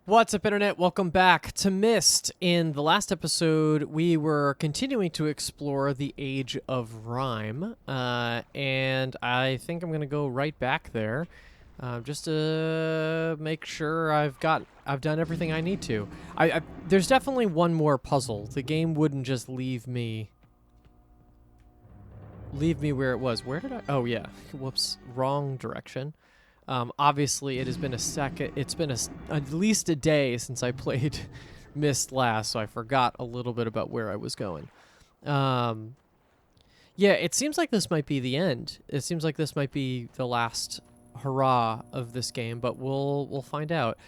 What's up, Internet? Welcome back to Myst. In the last episode, we were continuing to explore the Age of Rime, and I think I'm going to go right back there just to make sure I've done everything I need to. There's definitely one more puzzle. The game wouldn't just leave me where it was. Where did I? Oh, yeah. Whoops. Wrong direction. Obviously, it has been it's been at least a day since I played Myst last, so I forgot a little bit about where I was going. Yeah, it seems like this might be the end. It seems like this might be the last hurrah of this game, but we'll find out.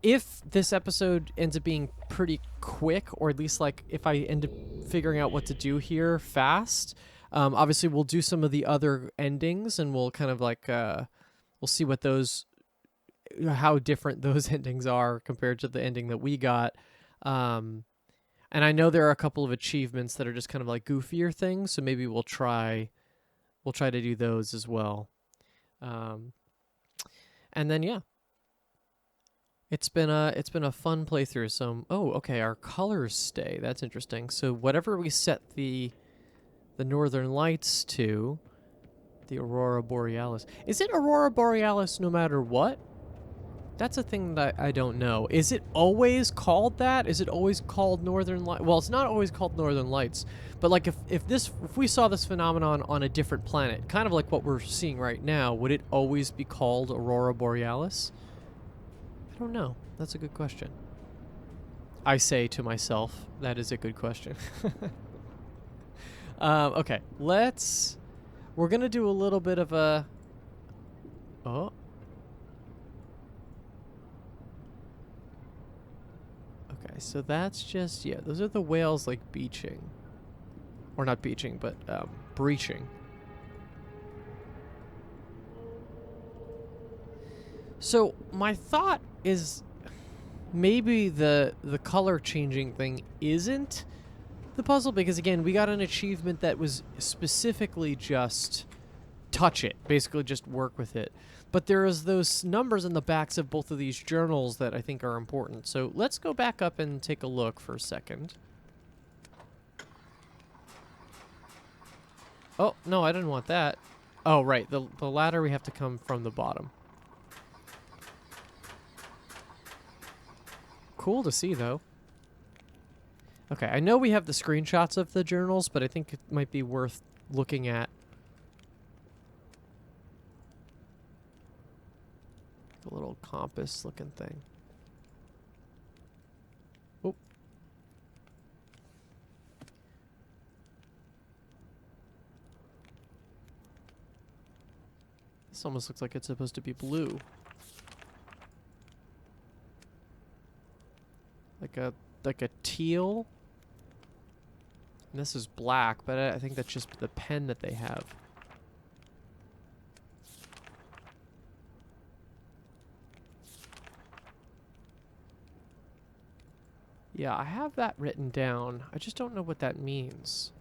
If this episode ends up being pretty quick, or at least like if I end up figuring out what to do here fast, obviously we'll do some of the other endings, and we'll kind of like we'll see what how different those endings are compared to the ending that we got. And I know there are a couple of achievements that are just kind of like goofier things, so maybe we'll try to do those as well. And then yeah, it's been a fun playthrough. So okay, our colors stay. That's interesting. So whatever we set the northern lights to. The Aurora Borealis. Is it Aurora Borealis no matter what? That's a thing that I don't know. Is it always called that? Is it always called Northern Lights? Well, it's not always called Northern Lights, but like if we saw this phenomenon on a different planet, kind of like what we're seeing right now, would it always be called Aurora Borealis? I don't know. That's a good question. I say to myself, that is a good question. Okay, we're going to do a little bit of a... Oh. Okay, so that's just... Yeah, those are the whales, like, beaching. Or not beaching, but breaching. So, my thought is... Maybe the color changing thing isn't the puzzle, because again, we got an achievement that was specifically just touch it, basically just work with it. But there is those numbers in the backs of both of these journals that I think are important. So let's go back up and take a look for a second. Oh, no, I didn't want that. Oh, right, the ladder, we have to come from the bottom. Cool to see, though. Okay, I know we have the screenshots of the journals, but I think it might be worth looking at. The little compass-looking thing. Oh. This almost looks like it's supposed to be blue. Like a teal. And this is black, but I think that's just the pen that they have. Yeah, I have that written down. I just don't know what that means.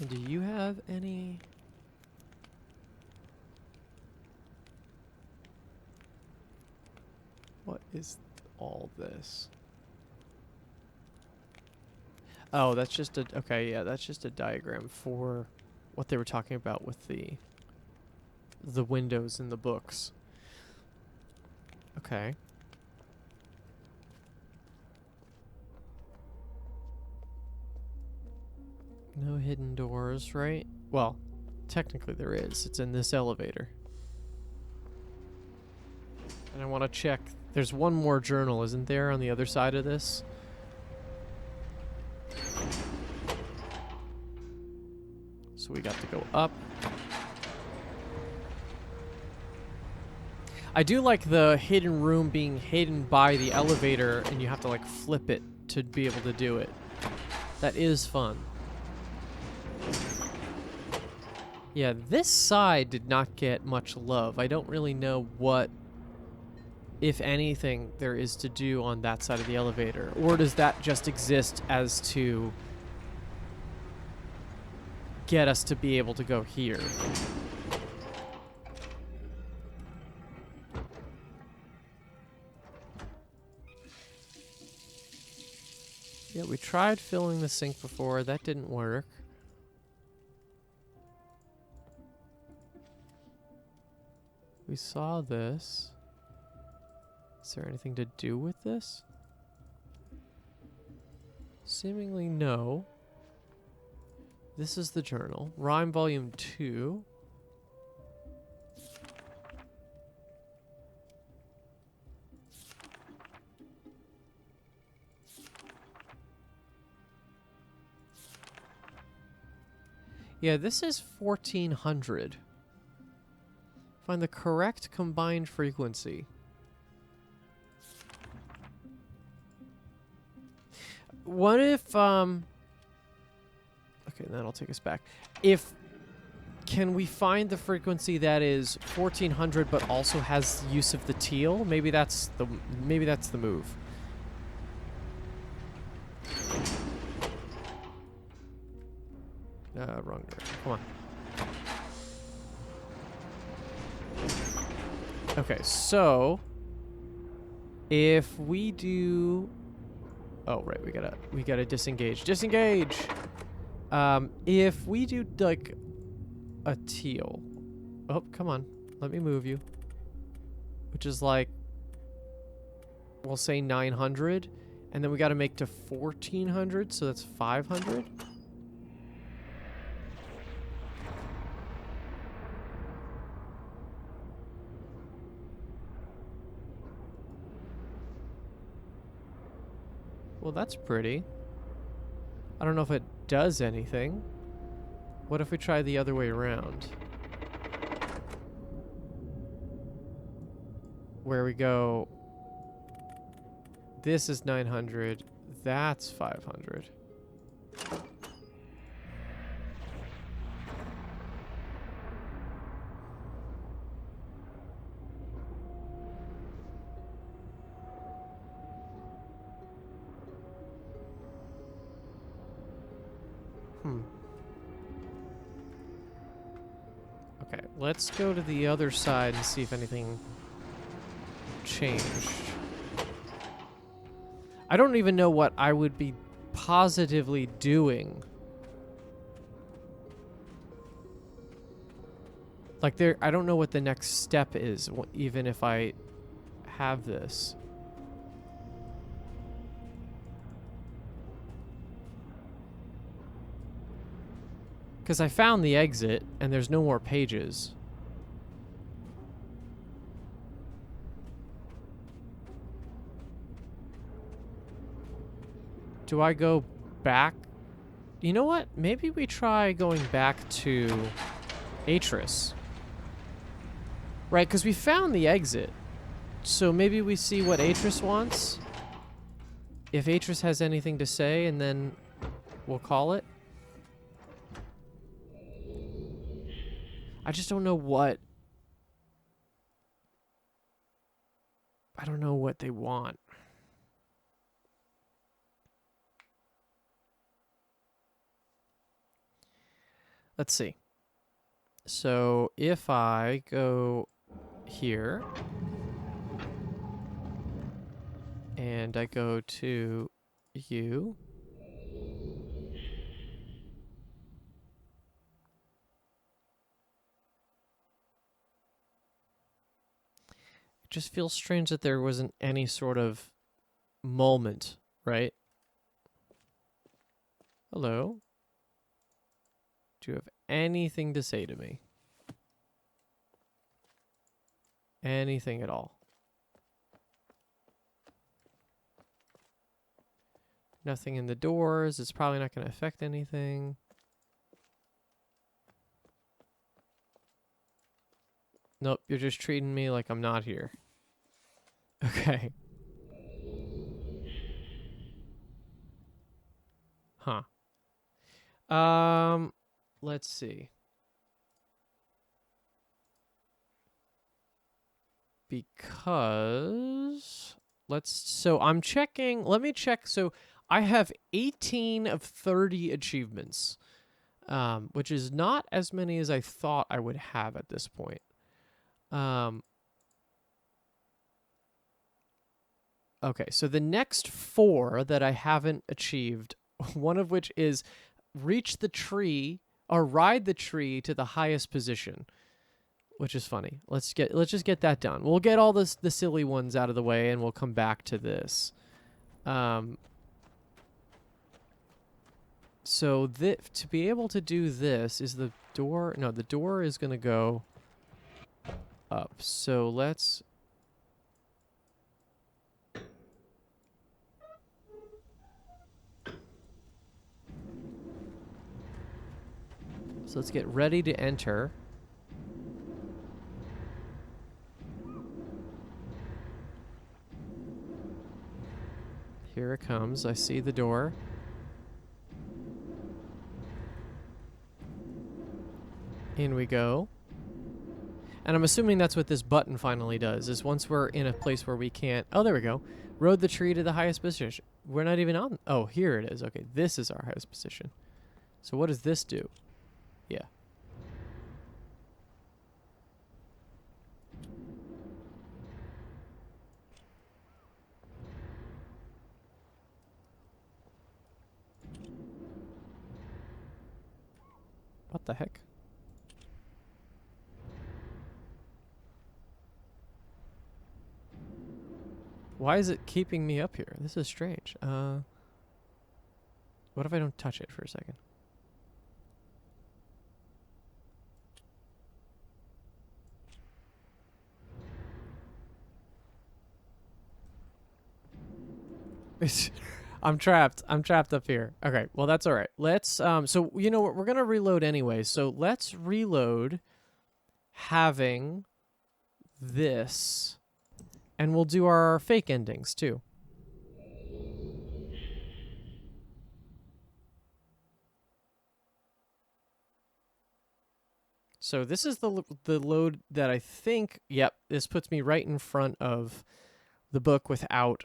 And do you have any... What is all this? Oh, that's just a... Okay, yeah, that's just a diagram for what they were talking about with the windows in the books. Okay. No hidden doors, right? Well, technically there is. It's in this elevator. And I want to check... There's one more journal, isn't there, on the other side of this? So we got to go up. I do like the hidden room being hidden by the elevator, and you have to, like, flip it to be able to do it. That is fun. Yeah, this side did not get much love. I don't really know what if anything, there is to do on that side of the elevator? Or does that just exist as to get us to be able to go here. Yeah, we tried filling the sink before. That didn't work. We saw this. Is there anything to do with this? Seemingly no. This is the journal. Rime Volume 2. Yeah, this is 1400. Find the correct combined frequency. What if, okay, that'll take us back. Can we find the frequency that is 1400 but also has use of the teal? Maybe that's the move. Wrong direction. Come on. Okay, so if we do, oh right, we gotta disengage. Disengage. If we do like a teal, oh come on, let me move you. Which is like, we'll say 900, and then we gotta make to 1400, so that's 500. Well, that's pretty. I don't know if it does anything. What if we try the other way around? Where we go, this is 900, that's 500. Okay, let's go to the other side and see if anything changed. I don't even know what I would be positively doing. Like I don't know what the next step is, even if I have this. Because I found the exit, and there's no more pages. Do I go back? You know what? Maybe we try going back to Atris. Right, because we found the exit. So maybe we see what Atris wants. If Atris has anything to say, and then we'll call it. I just don't know what... I don't know what they want. Let's see. So if I go here and I go to you, it just feels strange that there wasn't any sort of moment, right? Hello? Do you have anything to say to me? Anything at all? Nothing in the doors. It's probably not going to affect anything. Nope, you're just treating me like I'm not here. Okay. Huh. Let's see. Because so I'm checking, let me check. So I have 18 of 30 achievements. which is not as many as I thought I would have at this point. Okay, so the next 4 that I haven't achieved, one of which is reach the tree or ride the tree to the highest position, which is funny. Let's just get that done. We'll get all the silly ones out of the way, and we'll come back to this. So to be able to do this, is the door... No, the door is going to go up. So let's... So let's get ready to enter. Here it comes. I see the door. In we go. And I'm assuming that's what this button finally does, is once we're in a place where we can't... Oh, there we go. Rode the tree to the highest position. We're not even on... Oh, here it is. Okay, this is our highest position. So what does this do? Yeah. What the heck? Why is it keeping me up here? This is strange. What if I don't touch it for a second? I'm trapped. I'm trapped up here. Okay, well that's all right. Let's so you know what, we're going to reload anyway. So let's reload having this, and we'll do our fake endings too. So this is the load that I think, yep, this puts me right in front of the book without...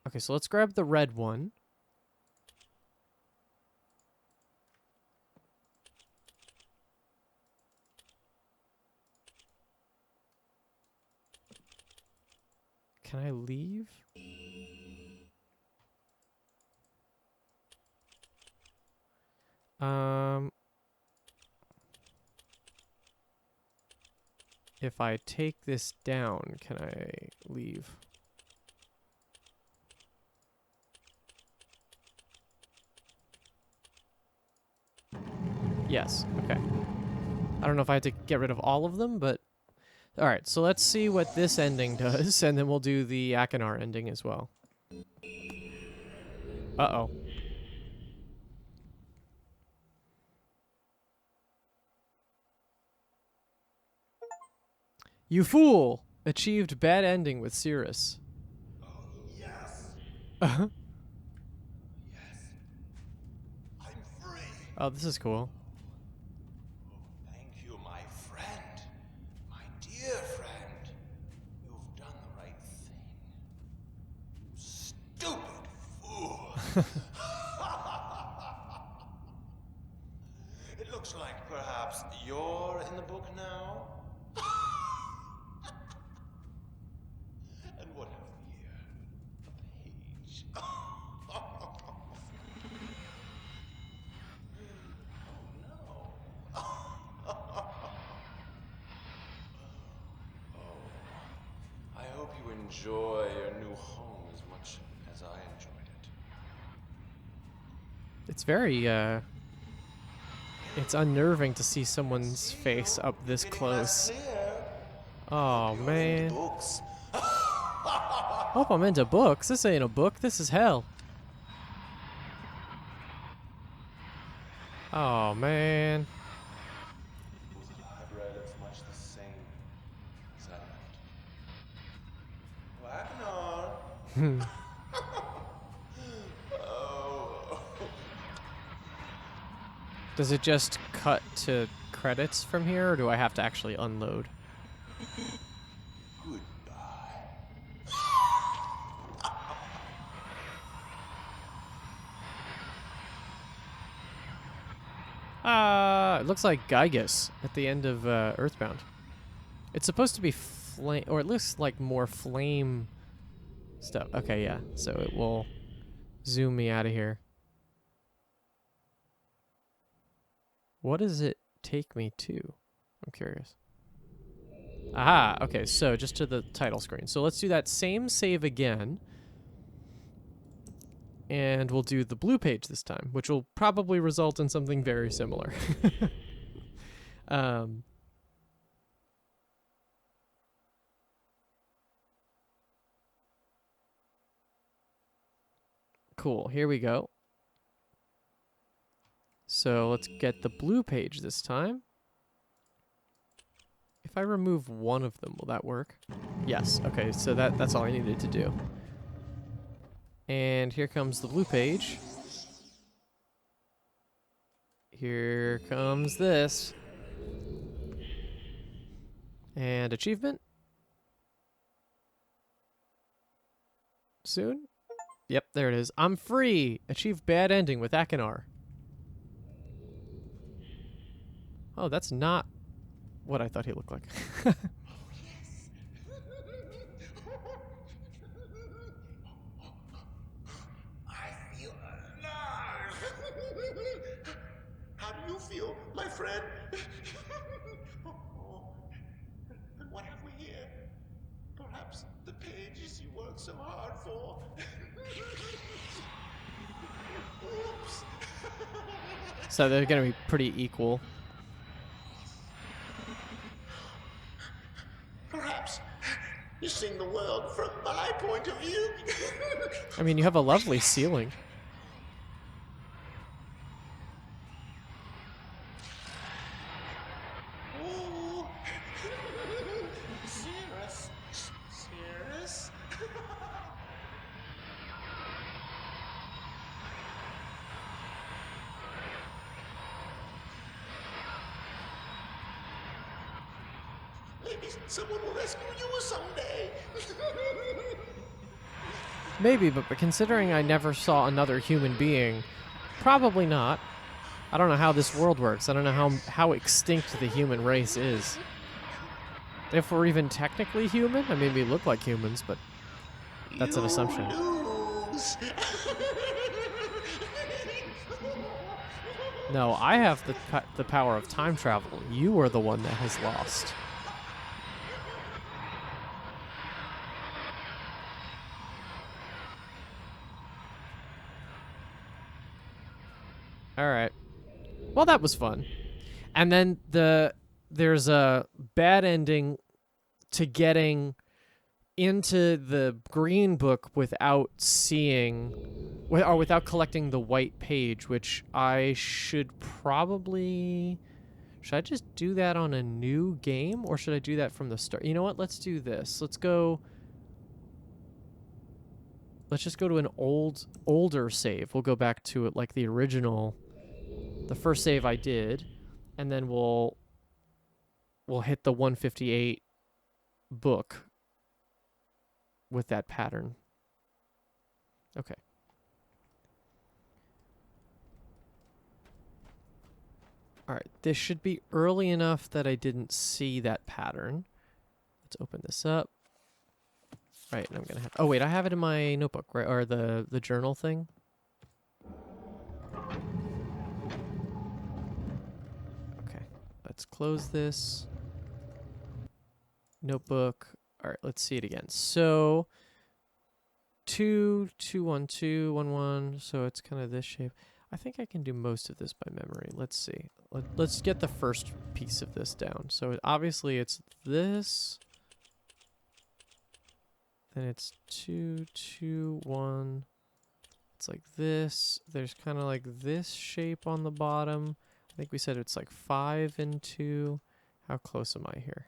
Okay, so let's grab the red one. Can I leave? If I take this down, can I leave? Yes, okay. I don't know if I had to get rid of all of them, but... Alright, so let's see what this ending does, and then we'll do the Akinar ending as well. Uh-oh. You fool! Achieved bad ending with Cirrus. Oh, yes. Uh-huh. Yes. I'm free. Oh, this is cool. Oh, thank you, my friend. My dear friend. You've done the right thing. You stupid fool. It looks like perhaps you're in the book now. And what have we here? A page. I hope you enjoy your new home as much as I enjoyed it. It's very, it's unnerving to see someone's face up this close. Oh, man. Books. Hope I'm into books. This ain't a book. This is hell. Oh, man. I've read as much the same as I left. Wagner. Oh. Does it just cut to credits from here, or do I have to actually unload? Goodbye. It looks like Gygus at the end of Earthbound. It's supposed to be flame, or it looks like more flame stuff. Okay, yeah. So it will zoom me out of here. What does it take me to? I'm curious. Aha, okay, so just to the title screen. So let's do that same save again. And we'll do the blue page this time, which will probably result in something very similar. um, cool, here we go. So let's get the blue page this time. If I remove one of them, will that work? Yes, okay, so that's all I needed to do. And here comes the blue page. Here comes this. And achievement? Soon? Yep, there it is. I'm free! Achieve bad ending with Akinar. Oh, that's not what I thought he looked like. I feel alive. How do you feel, my friend? And what have we here? Perhaps the pages you worked so hard for. Oops. So they're going to be pretty equal. Perhaps you're seeing the world from my point of view. I mean, you have a lovely ceiling. Ooh. Serious. Serious. Maybe someone will rescue you someday. Maybe, but considering I never saw another human being, probably not. I don't know how this world works. I don't know how extinct the human race is. If we're even technically human? I mean, we look like humans, but that's an assumption. Lose. No, I have the power of time travel. You are the one that has lost. All right. Well, that was fun. And then there's a bad ending to getting into the green book without seeing or without collecting the white page, which I should probably... Should I just do that on a new game, or should I do that from the start? You know what? Let's do this. Let's just go to an older save. We'll go back to it like the original, the first save I did, and then we'll hit the 158 book with that pattern. Okay. All right, this should be early enough that I didn't see that pattern. Let's open this up. Right, and I'm gonna have... Oh wait, I have it in my notebook, right? Or the journal thing. Okay, let's close this. Notebook. All right, let's see it again. So 2, 2, 1, 2, 1, 1. So it's kind of this shape. I think I can do most of this by memory. Let's see. Let's get the first piece of this down. So obviously it's this. Then it's 2, 2, 1. It's like this. There's kind of like this shape on the bottom. I think we said it's like 5 and 2. How close am I here?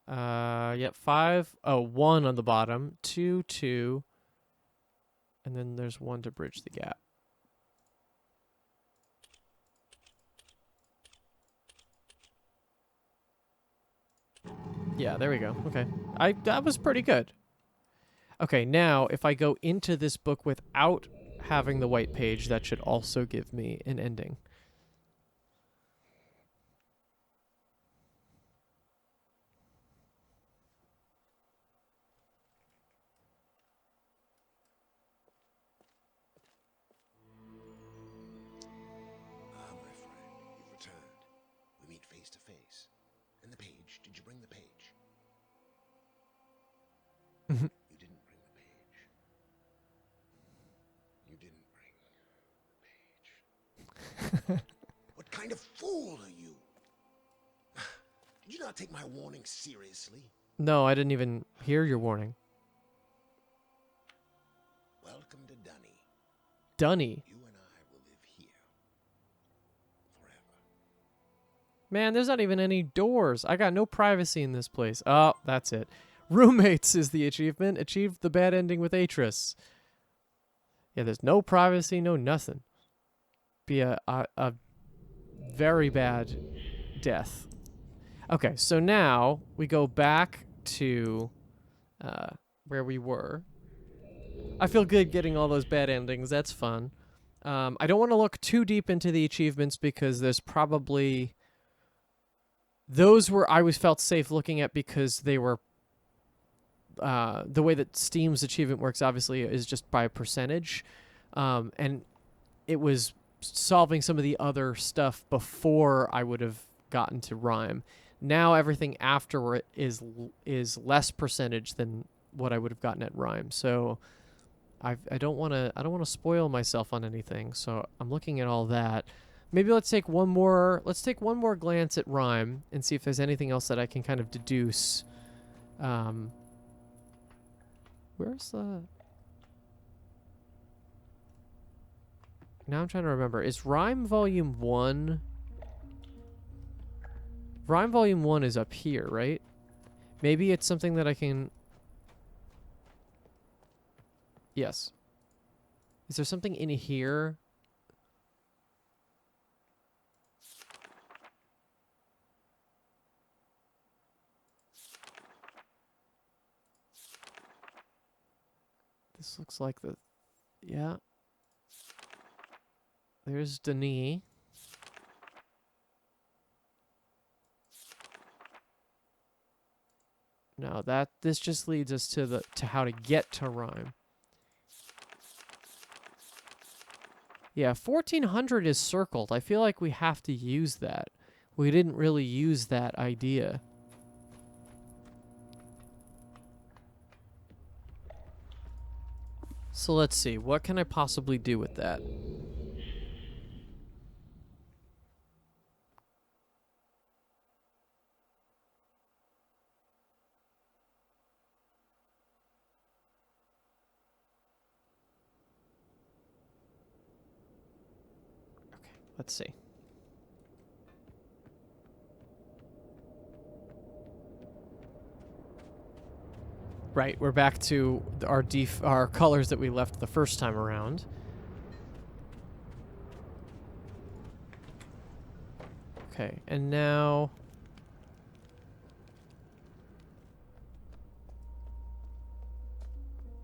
Yep, 5. Oh, 1 on the bottom. 2, 2. And then there's 1 to bridge the gap. Yeah, there we go. Okay. That was pretty good. Okay, now if I go into this book without having the white page, that should also give me an ending. Ah, my friend, you've returned. We meet face to face. And the page, did you bring the page? You didn't bring the page. You didn't bring the page. What kind of fool are you? Did you not take my warning seriously? No, I didn't even hear your warning. Welcome to Dunny. Dunny. You and I will live here. Forever. Man, there's not even any doors. I got no privacy in this place. Oh, that's it. Roommates is the achievement. Achieved the bad ending with Atris. Yeah, there's no privacy, no nothing. Be a very bad death. Okay, so now we go back to where we were. I feel good getting all those bad endings. That's fun. I don't want to look too deep into the achievements because there's probably... Those were I always felt safe looking at because they were... the way that Steam's achievement works, obviously, is just by a percentage. And it was solving some of the other stuff before I would have gotten to Rime. Now everything after is less percentage than what I would have gotten at Rime. So I don't want to spoil myself on anything. So I'm looking at all that. Maybe let's take one more glance at Rime and see if there's anything else that I can kind of deduce. Where's the... Now I'm trying to remember. Is Rime Volume 1... Rime Volume 1 is up here, right? Maybe it's something that I can... Yes. Is there something in here? This looks like the... Yeah. There's Denis. No, this just leads us to how to get to Rime. Yeah, 1400 is circled. I feel like we have to use that. We didn't really use that idea. So let's see. What can I possibly do with that? Okay, let's see. Right, we're back to our colors that we left the first time around. Okay, and now...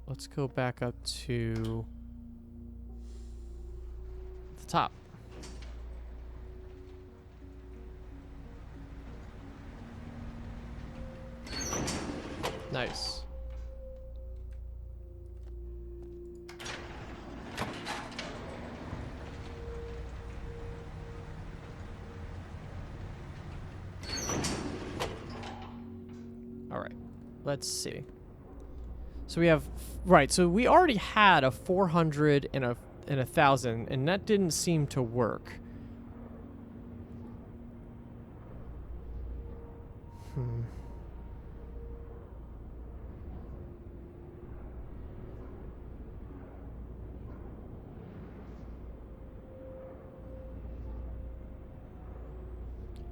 Let's go back up to the top. Nice. All right, let's see. So we have, right, so we already had a 400 and a 1,000, and that didn't seem to work.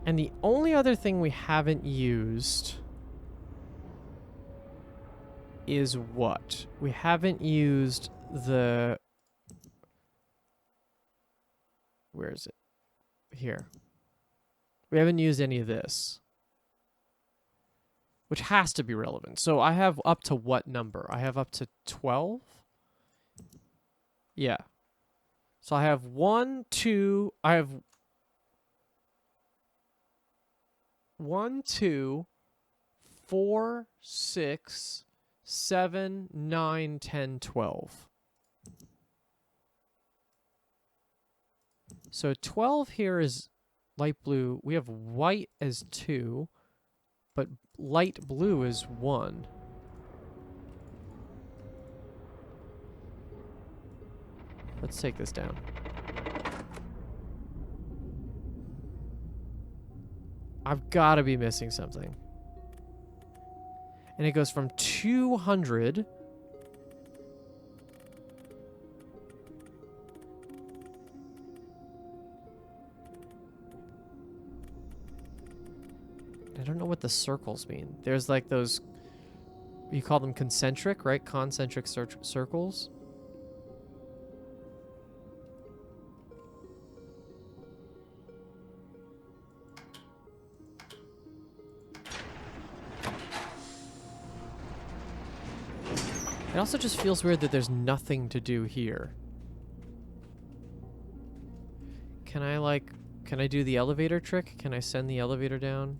And the only other thing we haven't used is what? We haven't used the... Where is it? Here. We haven't used any of this. Which has to be relevant. So I have up to what number? I have up to 12? Yeah. So I have 1, 2, I have 1, 2, 4, 6, 7, 9, 10, 12. So 12 here is light blue. We have white as 2, but light blue is 1. Let's take this down. I've got to be missing something. And it goes from 200. I don't know what the circles mean. There's like those, you call them concentric, right? Concentric circles. It also just feels weird that there's nothing to do here. Can I do the elevator trick? Can I send the elevator down?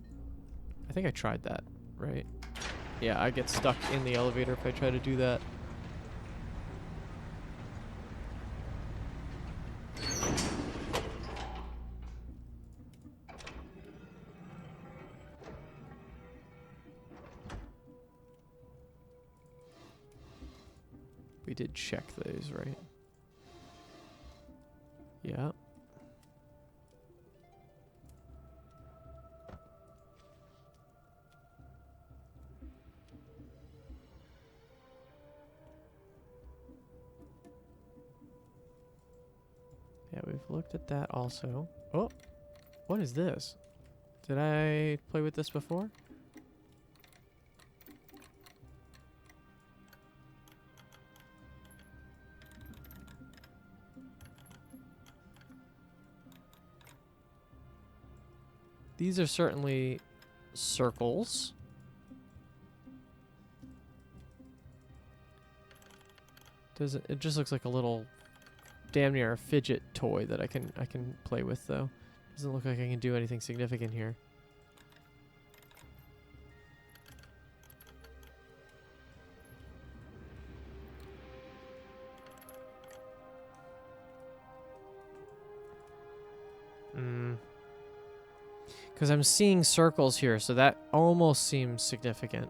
I think I tried that, right? Yeah, I get stuck in the elevator if I try to do that. We did check those, right? Yeah. Yeah, we've looked at that also. Oh, what is this? Did I play with this before? These are certainly circles. It just looks like a little damn near a fidget toy that I can play with though. Doesn't look like I can do anything significant here. Because I'm seeing circles here, so that almost seems significant.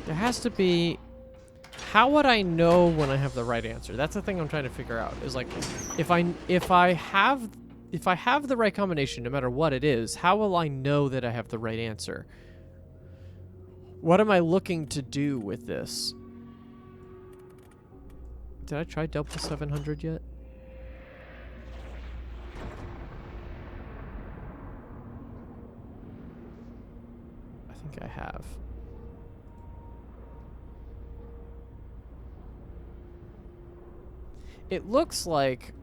There has to be... How would I know when I have the right answer? That's the thing I'm trying to figure out. Is like, if I have the right combination, no matter what it is, how will I know that I have the right answer? What am I looking to do with this? Did I try double 700 yet? I think I have. It looks like...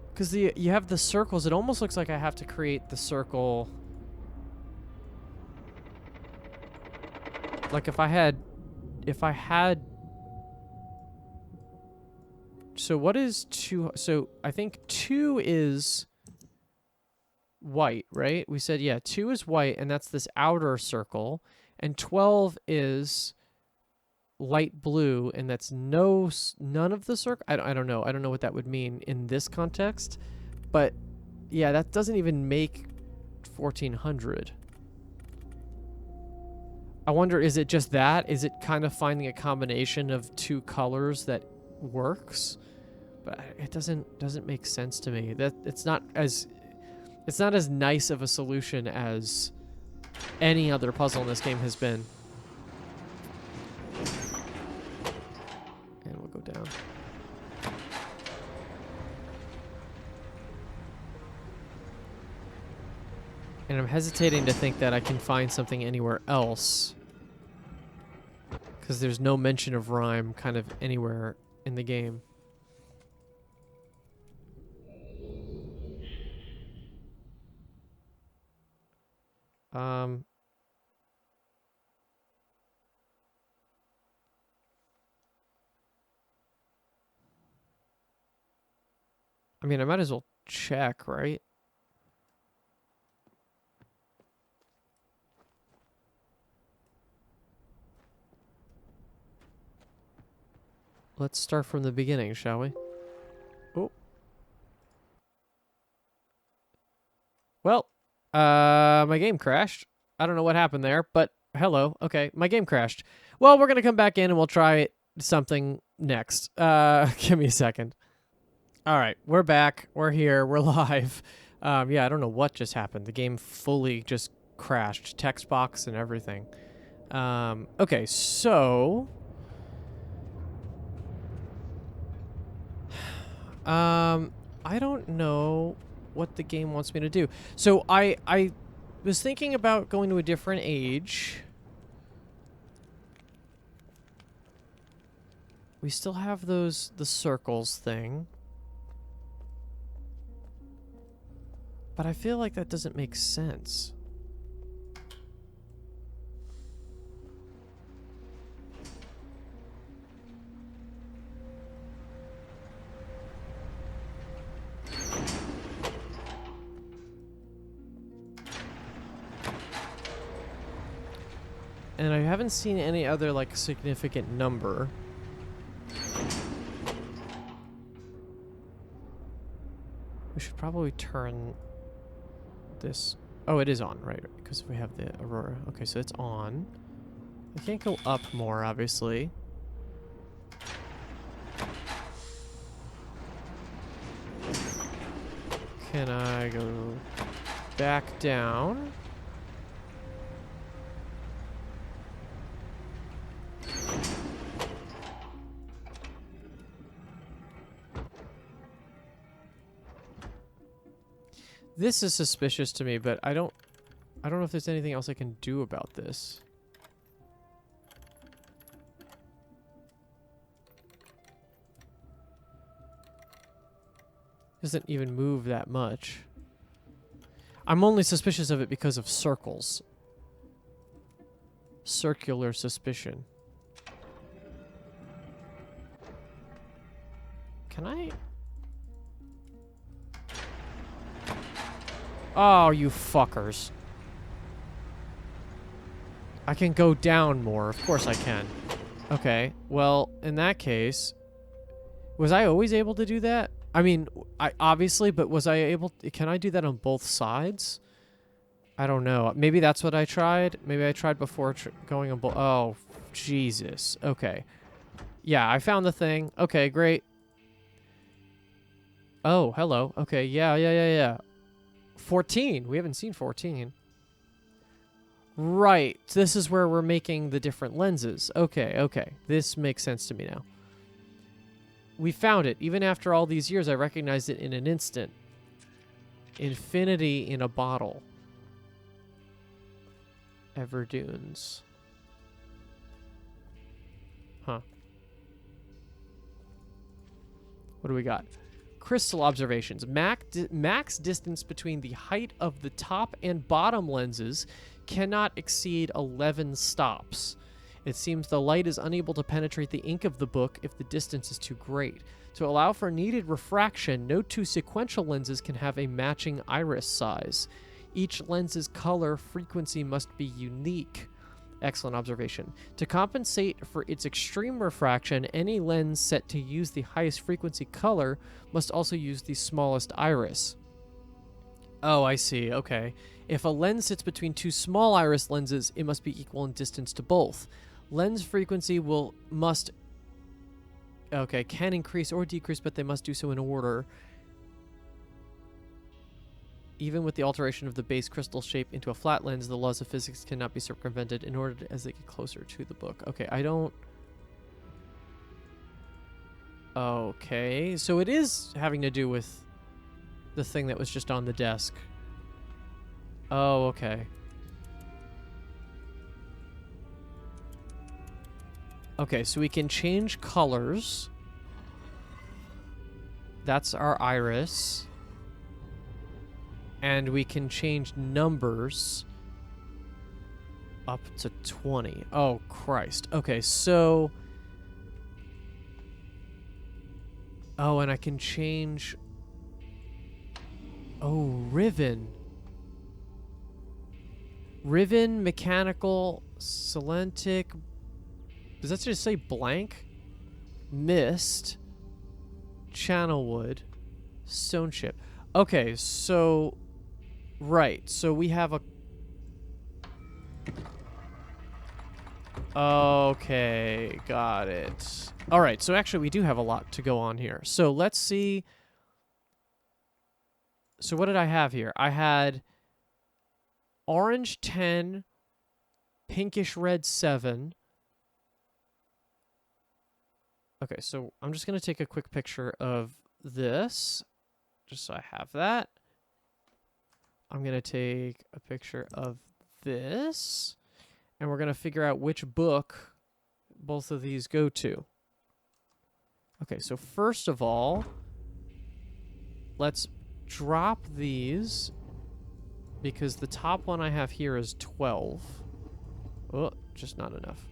Because you have the circles, it almost looks like I have to create the circle... Like if I had... So what is 2... So I think 2 is white, right? We said, yeah, 2 is white, and that's this outer circle. And 12 is... light blue, and that's none of the circle. I don't know. I don't know what that would mean in this context, but yeah, that doesn't even make 1400. I wonder, is it just that? Is it kind of finding a combination of two colors that works? But it doesn't make sense to me. That it's not as nice of a solution as any other puzzle in this game has been. And I'm hesitating to think that I can find something anywhere else. Because there's no mention of Rime kind of anywhere in the game. I mean, I might as well check, right? Let's start from the beginning, shall we? Oh. Well, my game crashed. I don't know what happened there, but hello. Okay, my game crashed. Well, we're going to come back in and we'll try something next. Give me a second. All right, we're back. We're here. We're live. Yeah, I don't know what just happened. The game fully just crashed. Text box and everything. Okay, so... I don't know what the game wants me to do. So I was thinking about going to a different age. We still have the circles thing. But I feel like that doesn't make sense. And I haven't seen any other, like, significant number. We should probably turn this... Oh, it is on, right? Because we have the Aurora. Okay, so it's on. I can't go up more, obviously. Can I go back down? This is suspicious to me, but I don't know if there's anything else I can do about this. Doesn't even move that much. I'm only suspicious of it because of circles. Circular suspicion. Can I... Oh, you fuckers. I can go down more. Of course I can. Okay, well, in that case... Was I always able to do that? I mean, obviously, but was I able... Can I do that on both sides? I don't know. Maybe that's what I tried. Maybe I tried before going on both... Oh, Jesus. Okay. Yeah, I found the thing. Okay, great. Oh, hello. Okay, yeah. 14. We haven't seen 14. Right. This is where we're making the different lenses. Okay. This makes sense to me now. We found it. Even after all these years, I recognized it in an instant. Infinity in a bottle. Everdunes. Huh. What do we got? Crystal observations. Max distance between the height of the top and bottom lenses cannot exceed 11 stops. It seems the light is unable to penetrate the ink of the book if the distance is too great. To allow for needed refraction, no two sequential lenses can have a matching iris size. Each lens's color frequency must be unique. Excellent observation. To compensate for its extreme refraction, any lens set to use the highest frequency color must also use the smallest iris. Oh, I see. Okay. If a lens sits between two small iris lenses, it must be equal in distance to both. Lens frequency can increase or decrease, but they must do so in order. Even with the alteration of the base crystal shape into a flat lens, the laws of physics cannot be circumvented in order as they get closer to the book. Okay, I don't... Okay, so it is having to do with the thing that was just on the desk. Oh, okay. Okay, so we can change colors. That's our iris. And we can change numbers up to 20. Oh, Christ. Okay, so... Oh, and I can change... Oh, Riven. Riven, mechanical, Selentic... Does that just say blank? Myst, Channelwood, Stone Chip. Okay, so... Right, so we have a... Okay, got it. Alright, so actually we do have a lot to go on here. So let's see... So what did I have here? I had orange 10, pinkish red 7. Okay, so I'm just going to take a quick picture of this, just so I have that. I'm going to take a picture of this, and we're going to figure out which book both of these go to. Okay, so first of all, let's drop these, because the top one I have here is 12. Oh, just not enough.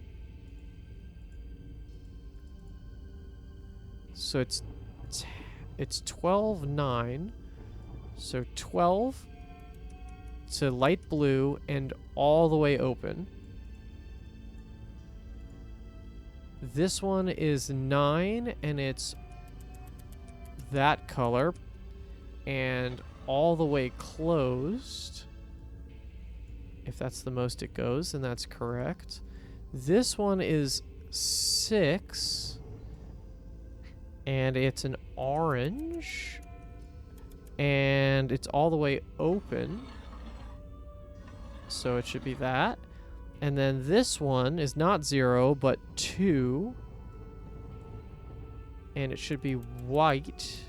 So it's 12, 9. So 12 to light blue and all the way open. This one is 9 and it's that color and all the way closed. If that's the most it goes, then that's correct. This one is 6. And it's an orange. And it's all the way open. So it should be that. And then this one is not 0, but 2. And it should be white.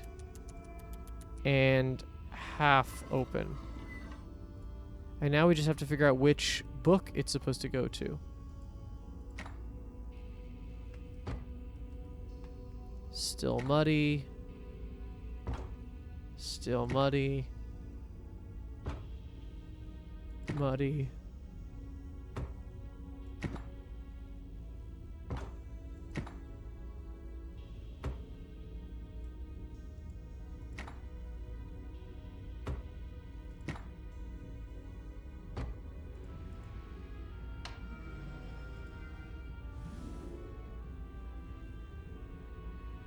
And half open. And now we just have to figure out which book it's supposed to go to. Still muddy. Still muddy. Muddy.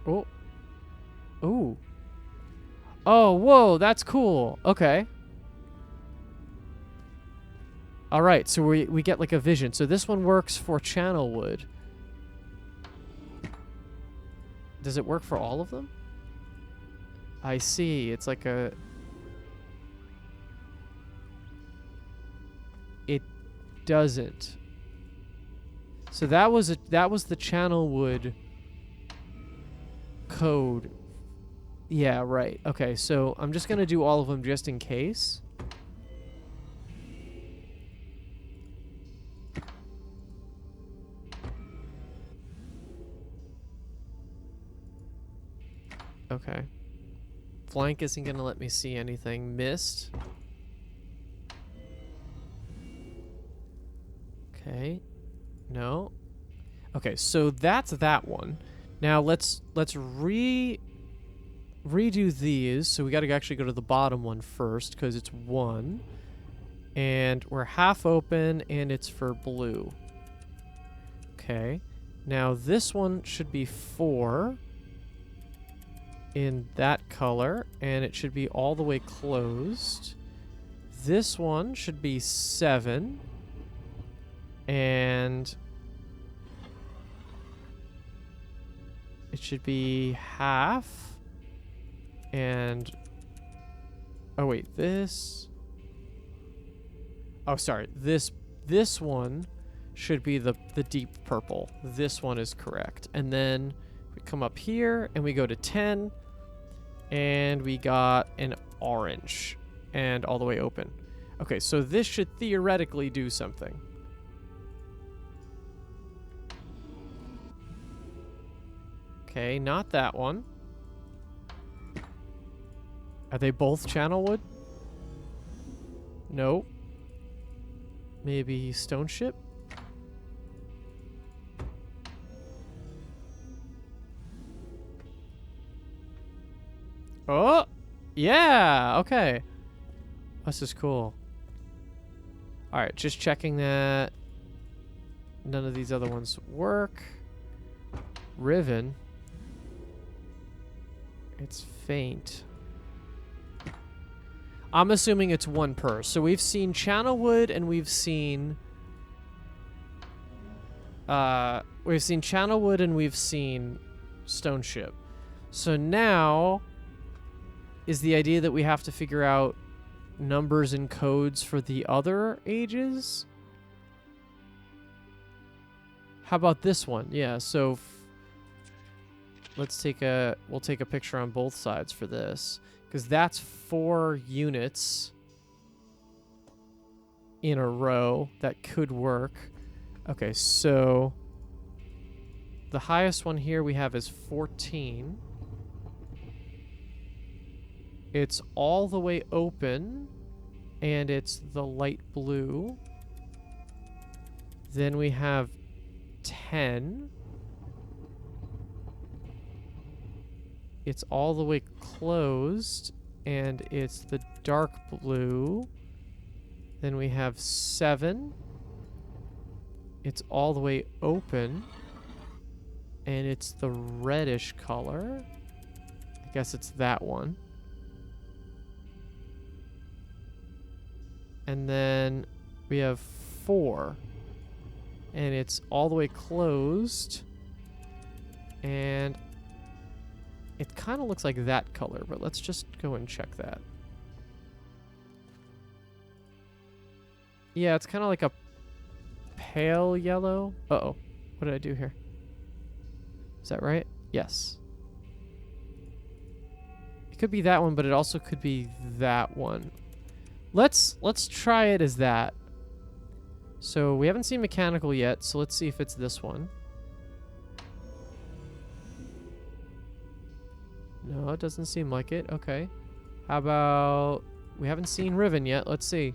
Oh. Ooh. Oh, whoa, that's cool. Okay. All right, so we get like a vision. So this one works for Channelwood. Does it work for all of them? I see. It's like a... It doesn't. So that was the Channelwood code. Yeah, right. Okay, so I'm just going to do all of them just in case. Okay. Flank isn't going to let me see anything. Myst. Okay. No. Okay, so that's that one. Now let's redo these. So we got to actually go to the bottom one first because it's 1. And we're half open and it's for blue. Okay. Now this one should be 4 in that color and it should be all the way closed. This one should be 7 and it should be half. And oh wait, this, oh sorry, this one should be the deep purple. This one is correct. And then we come up here and we go to 10 and we got an orange and all the way open. Okay, so this should theoretically do something. Okay, not that one. Are they both channel wood? No. Maybe stone ship? Oh! Yeah! Okay. This is cool. Alright, just checking that none of these other ones work. Riven. It's faint. I'm assuming it's one per. So we've seen channel wood and we've seen channel wood and we've seen stone ship. So now is the idea that we have to figure out numbers and codes for the other ages? How about this one? Yeah, so we'll take a picture on both sides for this, because that's 4 units in a row that could work. Okay, so the highest one here we have is 14. It's all the way open, and it's the light blue. Then we have 10. It's all the way closed, and it's the dark blue. Then we have 7. It's all the way open, and it's the reddish color. I guess it's that one. And then we have 4. And it's all the way closed. And it kind of looks like that color, but let's just go and check that. Yeah, it's kind of like a pale yellow. Uh-oh. What did I do here? Is that right? Yes. It could be that one, but it also could be that one. Let's try it as that. So we haven't seen mechanical yet, so let's see if it's this one. No, it doesn't seem like it. Okay. How about... We haven't seen Riven yet. Let's see.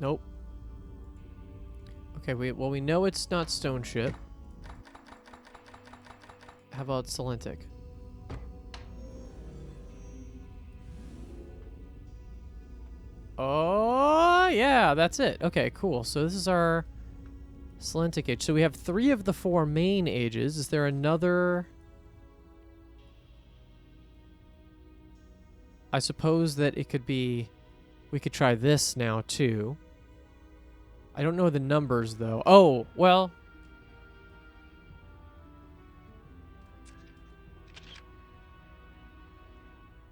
Nope. Okay, well, we know it's not stone ship. How about Celentic? Oh, yeah, that's it. Okay, cool. So this is our Celentic age. So we have 3 of the 4 main ages. Is there another... I suppose that it could be... We could try this now, too. I don't know the numbers, though. Oh, well...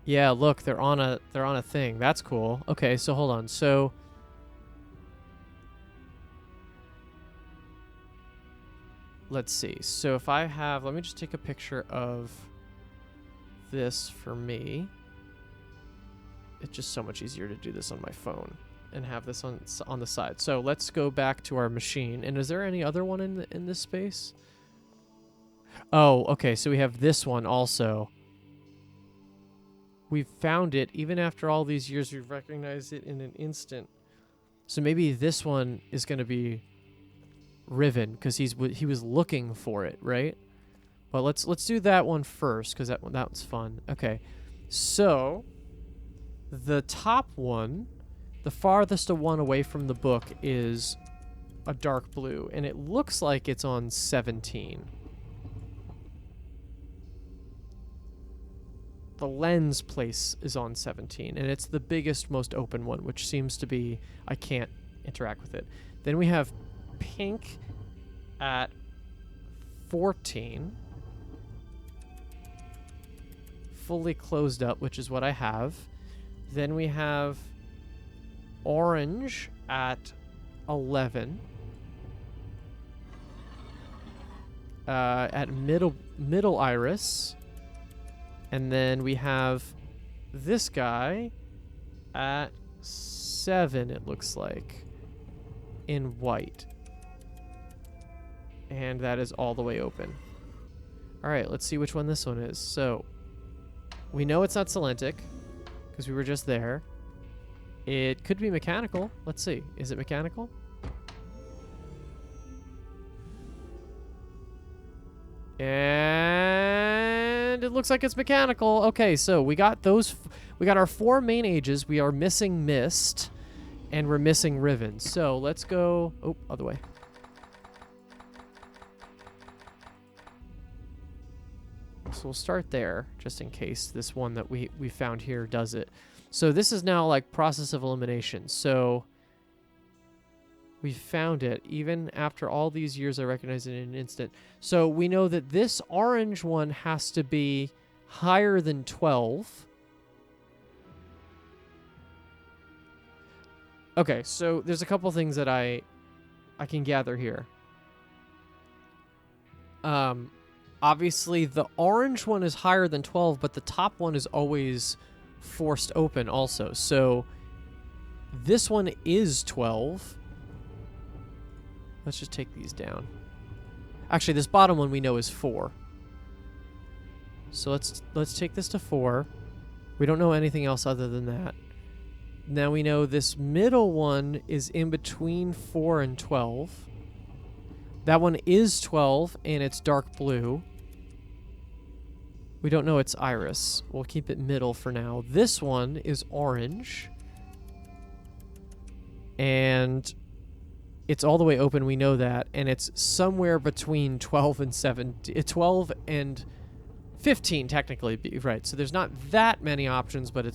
Yeah, look, they're on a thing. That's cool. Okay, so hold on. So let's see. So if I have, let me just take a picture of this for me. It's just so much easier to do this on my phone and have this on the side. So let's go back to our machine. And is there any other one in this space? Oh, okay. So we have this one also. We've found it. Even after all these years, we've recognized it in an instant. So maybe this one is going to be Riven, because he was looking for it, right? But let's do that one first, because that one's fun. Okay, so the top one, the farthest one away from the book, is a dark blue, and it looks like it's on 17. The lens place is on 17, and it's the biggest, most open one, which seems to be, I can't interact with it. Then we have pink at 14. Fully closed up, which is what I have. Then we have orange at 11. At middle iris. And then we have this guy at 7, it looks like, in white. And that is all the way open. All right, let's see which one this one is. So we know it's not Celentic because we were just there. It could be mechanical. Let's see. Is it mechanical? And it looks like it's mechanical. Okay, so we got those. We got our 4 main ages. We are missing Myst, and we're missing Riven. So let's go. Oh, other way. So we'll start there, just in case this one that we found here does it. So this is now like process of elimination. So we found it. Even after all these years, I recognize it in an instant. So we know that this orange one has to be higher than 12. Okay, so there's a couple things that I can gather here. Obviously, the orange one is higher than 12, but the top one is always forced open also. So this one is 12. Let's just take these down. Actually, this bottom one we know is 4. So let's take this to 4. We don't know anything else other than that. Now we know this middle one is in between 4 and 12. That one is 12, and it's dark blue. We don't know its iris. We'll keep it middle for now. This one is orange. And it's all the way open, we know that. And it's somewhere between 12 and 17. 12 and 15, technically. Right, so there's not that many options, but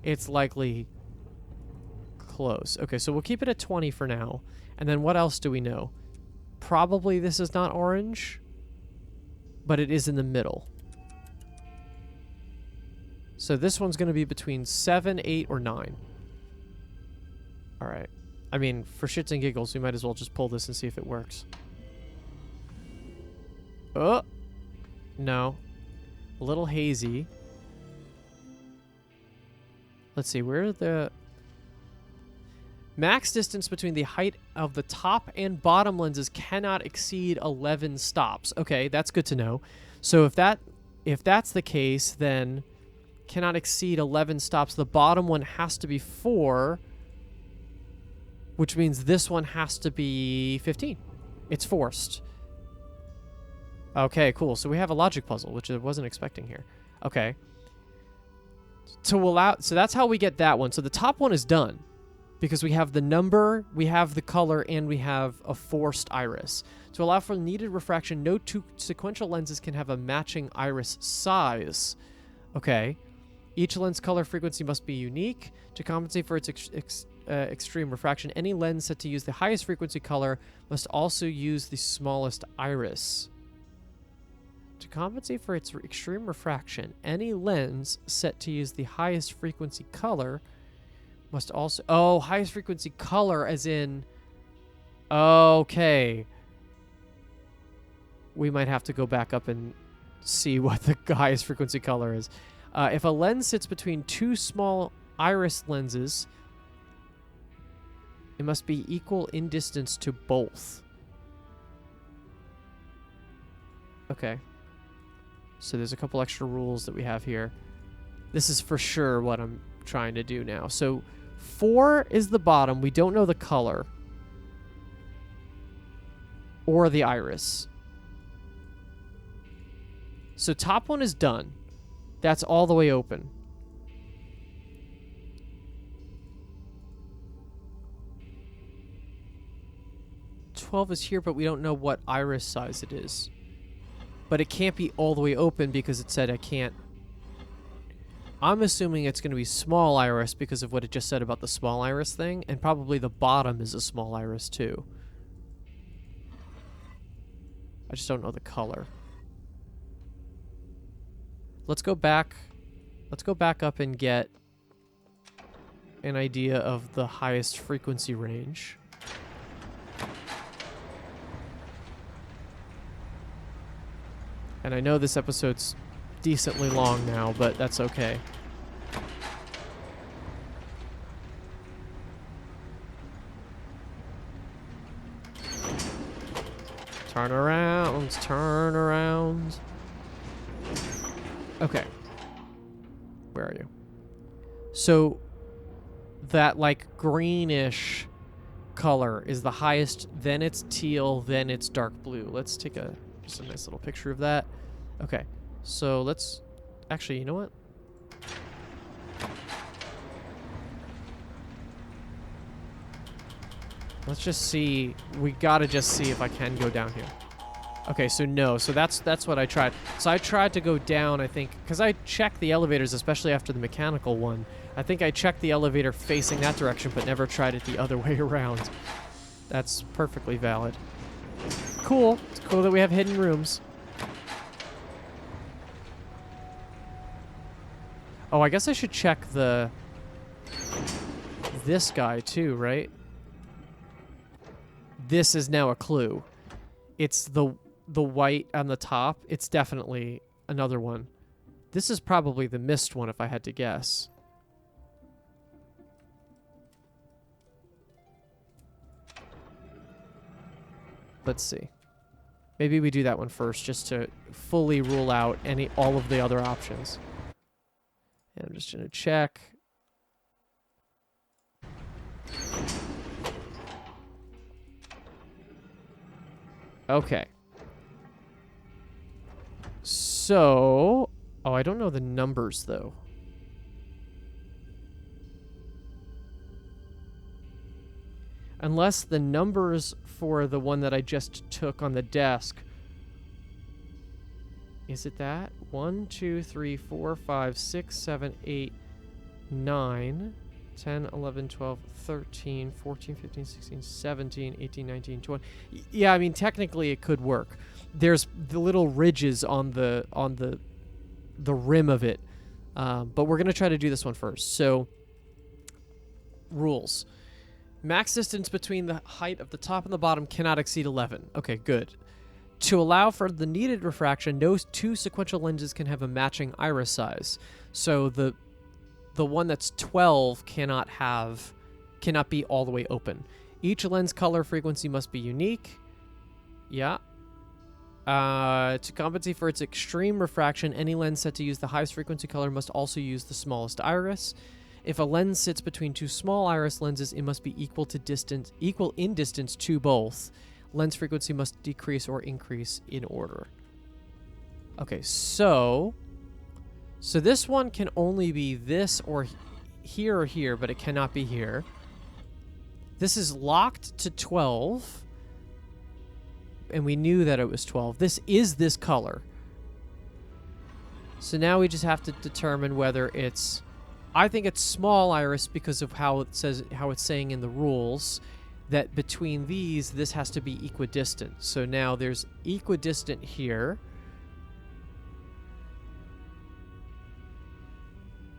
it's likely close. Okay, so we'll keep it at 20 for now. And then what else do we know? Probably this is not orange, but it is in the middle. So this one's going to be between 7, 8, or 9. All right. I mean, for shits and giggles, we might as well just pull this and see if it works. Oh! No. A little hazy. Let's see, where are the... Max distance between the height of the top and bottom lenses cannot exceed 11 stops. Okay, that's good to know. So if that's the case, then cannot exceed 11 stops. The bottom one has to be 4, which means this one has to be 15. It's forced. Okay, cool. So we have a logic puzzle, which I wasn't expecting here. Okay. So that's how we get that one. So the top one is done. Because we have the number, we have the color, and we have a forced iris. To allow for needed refraction, no 2 sequential lenses can have a matching iris size. Okay. Each lens color frequency must be unique. To compensate for its extreme refraction, any lens set to use the highest frequency color must also use the smallest iris. To compensate for its extreme refraction, any lens set to use the highest frequency color must also... Oh, highest frequency color as in... Okay. We might have to go back up and see what the highest frequency color is. If a lens sits between 2 small iris lenses, it must be equal in distance to both. Okay. So there's a couple extra rules that we have here. This is for sure what I'm trying to do now. So 4 is the bottom. We don't know the color or the iris. So top one is done. That's all the way open. $12 is here, but we don't know what iris size it is. But it can't be all the way open because it said I can't. I'm assuming it's going to be small iris because of what it just said about the small iris thing, and probably the bottom is a small iris too. I just don't know the color. Let's go back. Let's go back up and get an idea of the highest frequency range. And I know this episode's decently long now, but that's okay. Turn around, turn around. Okay. Where are you? So that like greenish color is the highest, then it's teal, then it's dark blue. Let's take just a nice little picture of that. Okay. So let's actually, you know what? Let's just see. We gotta just see if I can go down here. Okay, so no. So that's what I tried. So I tried to go down, I think, because I checked the elevators, especially after the mechanical one. I think I checked the elevator facing that direction, but never tried it the other way around. That's perfectly valid. Cool. It's cool that we have hidden rooms. Oh, I guess I should check this guy too, right? This is now a clue. It's the white on the top. It's definitely another one. This is probably the Myst one if I had to guess. Let's see. Maybe we do that one first just to fully rule out all of the other options. And I'm just going to check. Okay. So, oh, I don't know the numbers though. Unless the numbers for the one that I just took on the desk. Is it that? 1, 2, 3, 4, 5, 6, 7, 8, 9, 10, 11, 12, 13, 14, 15, 16, 17, 18, 19, 20. Yeah, I mean, technically it could work. There's the little ridges on the rim of it. But we're going to try to do this one first. So, rules. Max distance between the height of the top and the bottom cannot exceed 11. Okay, good. To allow for the needed refraction, no two sequential lenses can have a matching iris size. So the one that's 12 cannot be all the way open. Each lens color frequency must be unique. Yeah. To compensate for its extreme refraction, any lens set to use the highest frequency color must also use the smallest iris. If a lens sits between two small iris lenses, it must be equal in distance to both. Lens frequency must decrease or increase in order. Okay, so this one can only be this or here, but it cannot be here. This is locked to 12. And we knew that it was 12. This is this color. So now we just have to determine whether it's... I think it's small iris because of how it's saying in the rules that between these, this has to be equidistant. So now there's equidistant here.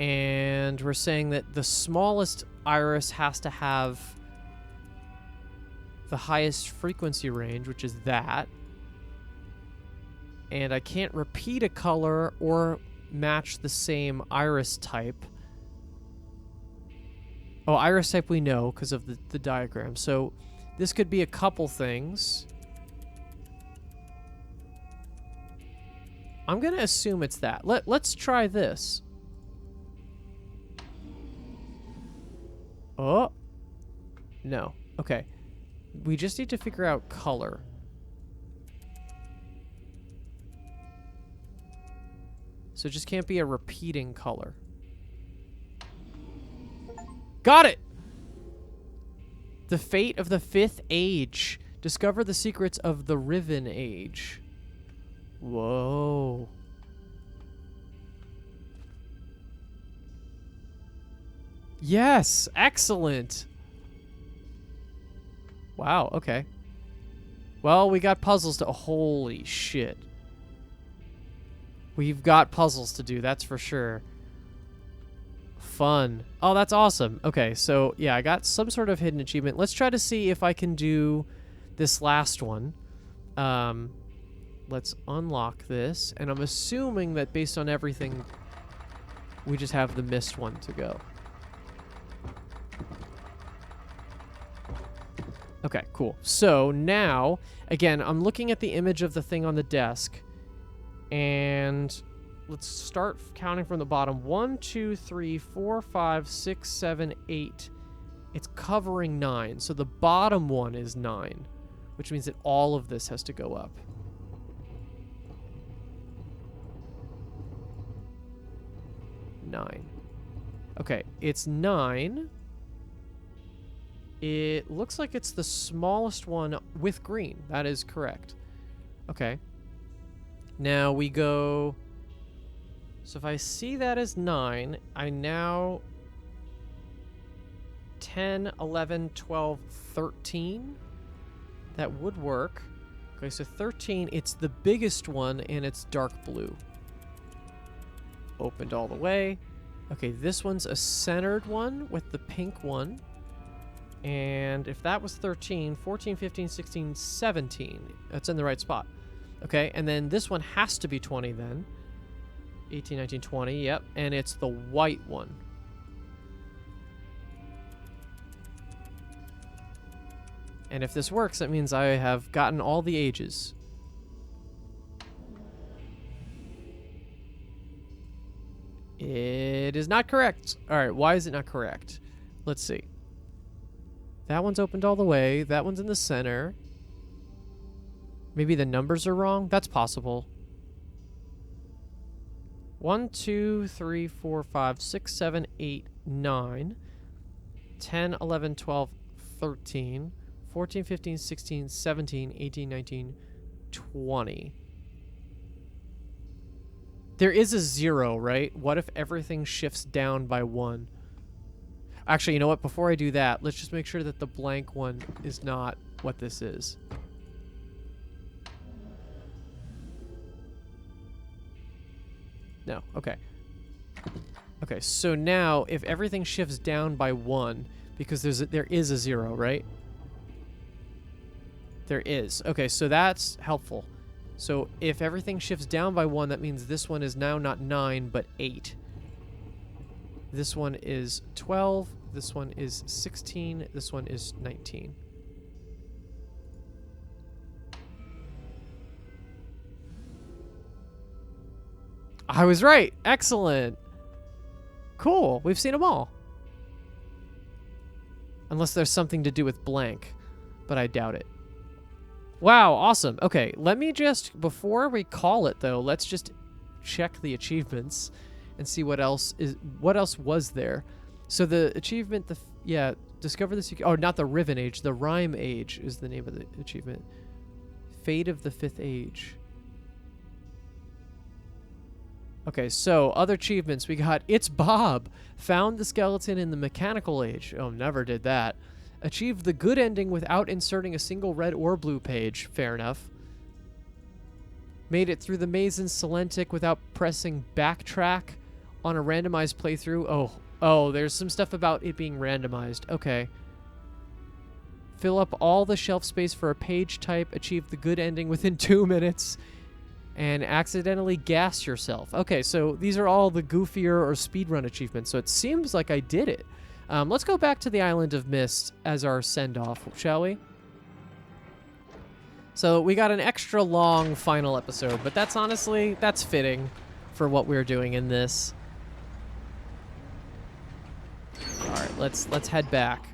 And we're saying that the smallest iris has to have the highest frequency range, which is that. And I can't repeat a color or match the same iris type. Oh, iris type we know because of the diagram. So this could be a couple things. I'm going to assume it's that. Let's try this. Oh. No. Okay. We just need to figure out color. So it just can't be a repeating color. Got it! The fate of the fifth age. Discover the secrets of the Riven age. Whoa. Yes! Excellent! Wow, okay. Well, we got puzzles to... Holy shit. We've got puzzles to do, that's for sure. Fun. Oh, that's awesome. Okay, so, yeah, I got some sort of hidden achievement. Let's try to see if I can do this last one. Let's unlock this. And I'm assuming that based on everything, we just have the Myst one to go. Okay, cool. So now, again, I'm looking at the image of the thing on the desk, and let's start counting from the bottom. 1, 2, 3, 4, 5, 6, 7, 8. It's covering 9, so the bottom one is 9, which means that all of this has to go up. Nine. Okay, it's 9. It looks like it's the smallest one with green. That is correct. Okay. Now we go... So if I see that as 9, I now... 10, 11, 12, 13. That would work. Okay, so 13, it's the biggest one, and it's dark blue. Opened all the way. Okay, this one's a centered one with the pink one. And if that was 13, 14, 15, 16, 17. That's in the right spot. Okay, and then this one has to be 20 then. 18, 19, 20, yep. And it's the white one. And if this works, that means I have gotten all the ages. It is not correct. All right, why is it not correct? Let's see. That one's opened all the way. That one's in the center. Maybe the numbers are wrong? That's possible. 1, 2, 3, 4, 5, 6, 7, 8, 9, 10, 11, 12, 13, 14, 15, 16, 17, 18, 19, 20. There is a 0, right? What if everything shifts down by 1? Actually, you know what? Before I do that, let's just make sure that the blank one is not what this is. No. Okay. Okay, so now if everything shifts down by 1, because there is a 0, right? There is. Okay, so that's helpful. So if everything shifts down by 1, that means this one is now not 9, but 8. This one is 12. This one is 16. This one is 19. I was right. Excellent. Cool. We've seen them all. Unless there's something to do with blank, but I doubt it. Wow, awesome. Okay, let me just, before we call it though, let's just check the achievements and see what else was there. So the achievement, discover this. Oh, not the Riven Age, the Rime Age is the name of the achievement. Fate of the Fifth Age. Okay, so other achievements we got. It's Bob. Found the skeleton in the Mechanical Age. Oh, never did that. Achieved the good ending without inserting a single red or blue page. Fair enough. Made it through the maze in Salentic without pressing backtrack on a randomized playthrough. Oh, there's some stuff about it being randomized. Okay. Fill up all the shelf space for a page type. Achieve the good ending within 2 minutes. And accidentally gas yourself. Okay, so these are all the goofier or speedrun achievements. So it seems like I did it. Let's go back to the island of Myst as our send-off, shall we? So we got an extra long final episode, but that's fitting for what we're doing in this. All right, let's head back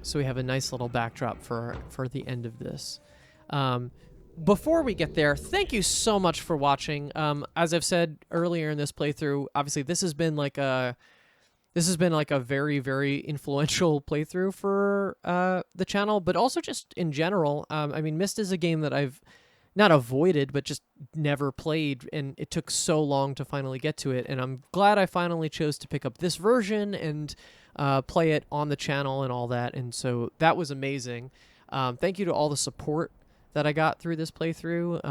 so we have a nice little backdrop for the end of this. Before we get there, thank you so much for watching. As I've said earlier in this playthrough, obviously this has been like a very, very influential playthrough for the channel, but also just in general. I mean, Myst is a game that I've not avoided, but just never played, and it took so long to finally get to it, and I'm glad I finally chose to pick up this version and play it on the channel and all that, and so that was amazing. Thank you to all the support that I got through this playthrough,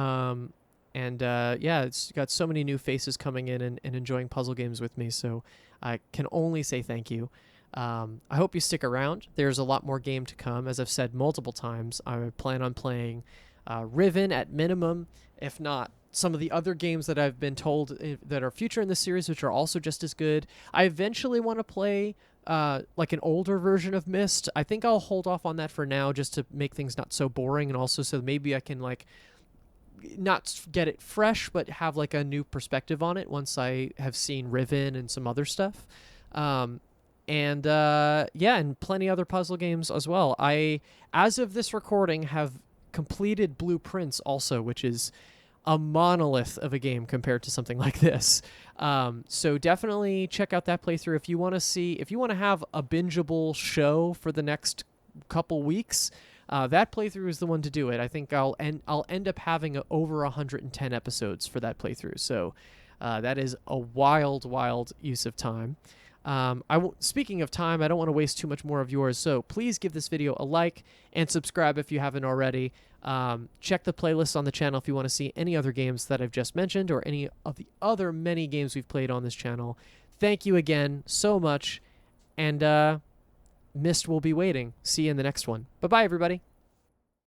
yeah, it's got so many new faces coming in and enjoying puzzle games with me, so I can only say thank you. I hope you stick around. There's a lot more game to come. As I've said multiple times, I plan on playing Riven at minimum, if not some of the other games that I've been told that are future in the series, which are also just as good. I eventually want to play like an older version of Myst. I think I'll hold off on that for now, just to make things not so boring, and also so maybe I can like not get it fresh, but have like a new perspective on it once I have seen Riven and some other stuff. And plenty other puzzle games as well. I, as of this recording, have completed Blueprints also, which is a monolith of a game compared to something like this. So definitely check out that playthrough if you want to have a bingeable show for the next couple weeks. That playthrough is the one to do it. I think I'll end up having over 110 episodes for that playthrough. So that is a wild use of time. Speaking of time, I don't want to waste too much more of yours, so please give this video a like and subscribe if you haven't already. Check the playlist on the channel if you want to see any other games that I've just mentioned or any of the other many games we've played on this channel. Thank you again so much, and Myst will be waiting. See you in the next one. Bye-bye, everybody.